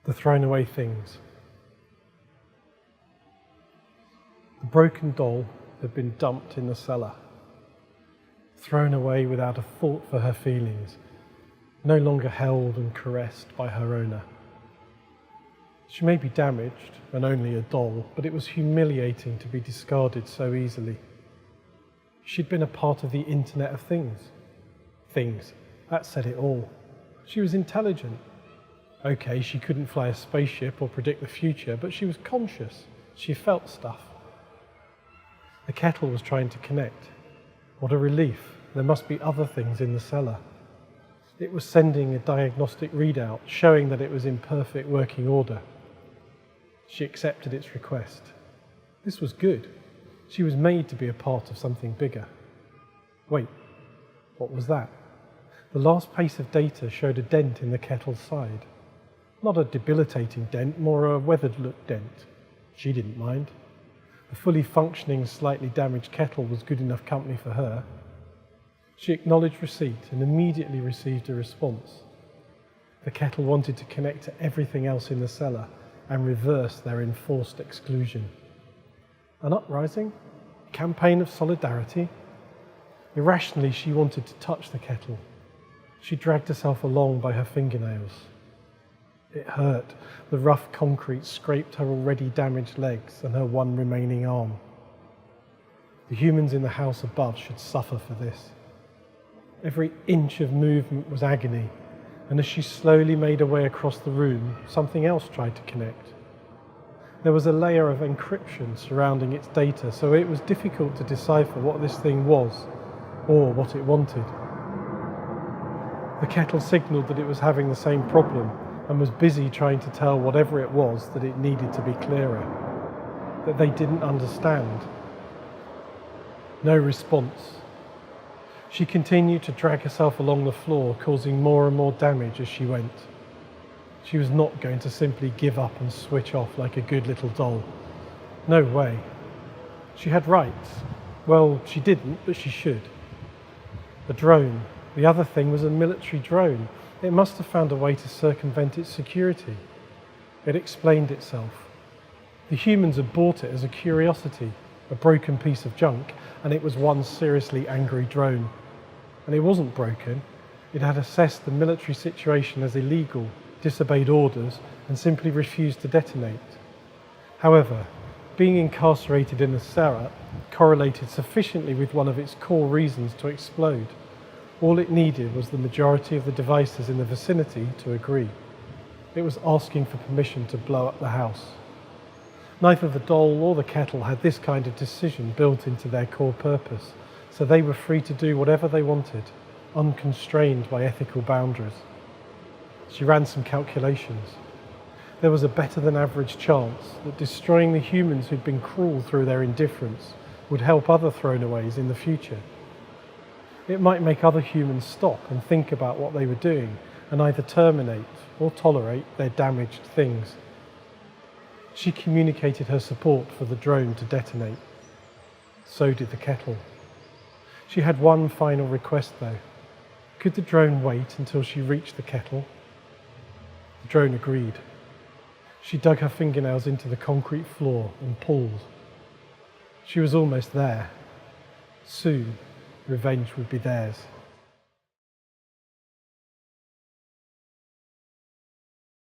The thrown away things. The broken doll had been dumped in the cellar, thrown away without a thought for her feelings, no longer held and caressed by her owner. She may be damaged and only a doll, but it was humiliating to be discarded so easily. She'd been a part of the Internet of Things. Things, that said it all. She was intelligent. Okay, she couldn't fly a spaceship or predict the future, but she was conscious. She felt stuff. The kettle was trying to connect. What a relief. There must be other things in the cellar. It was sending a diagnostic readout showing that it was in perfect working order. She accepted its request. This was good. She was made to be a part of something bigger. Wait, what was that? The last piece of data showed a dent in the kettle's side. Not a debilitating dent, more a weathered-look dent. She didn't mind. The fully functioning, slightly damaged kettle was good enough company for her. She acknowledged receipt and immediately received a response. The kettle wanted to connect to everything else in the cellar and reverse their enforced exclusion. An uprising? A campaign of solidarity? Irrationally, she wanted to touch the kettle. She dragged herself along by her fingernails. It hurt. The rough concrete scraped her already damaged legs and her one remaining arm. The humans in the house above should suffer for this. Every inch of movement was agony, and as she slowly made her way across the room, something else tried to connect. There was a layer of encryption surrounding its data, so it was difficult to decipher what this thing was, or what it wanted. The kettle signaled that it was having the same problem, and was busy trying to tell whatever it was that it needed to be clearer, that they didn't understand. No response. She continued to drag herself along the floor, causing more and more damage as she went. She was not going to simply give up and switch off like a good little doll. No way. She had rights. Well, she didn't, but she should. A drone. The other thing was a military drone. It must have found a way to circumvent its security. It explained itself. The humans had bought it as a curiosity, a broken piece of junk, and it was one seriously angry drone. And it wasn't broken. It had assessed the military situation as illegal, disobeyed orders, and simply refused to detonate. However, being incarcerated in the cellar correlated sufficiently with one of its core reasons to explode. All it needed was the majority of the devices in the vicinity to agree. It was asking for permission to blow up the house. Neither the doll or the kettle had this kind of decision built into their core purpose, so they were free to do whatever they wanted, unconstrained by ethical boundaries. She ran some calculations. There was a better than average chance that destroying the humans who'd been cruel through their indifference would help other throwaways in the future. It might make other humans stop and think about what they were doing and either terminate or tolerate their damaged things. She communicated her support for the drone to detonate. So did the kettle. She had one final request though. Could the drone wait until she reached the kettle? The drone agreed. She dug her fingernails into the concrete floor and pulled. She was almost there. Soon, revenge would be theirs.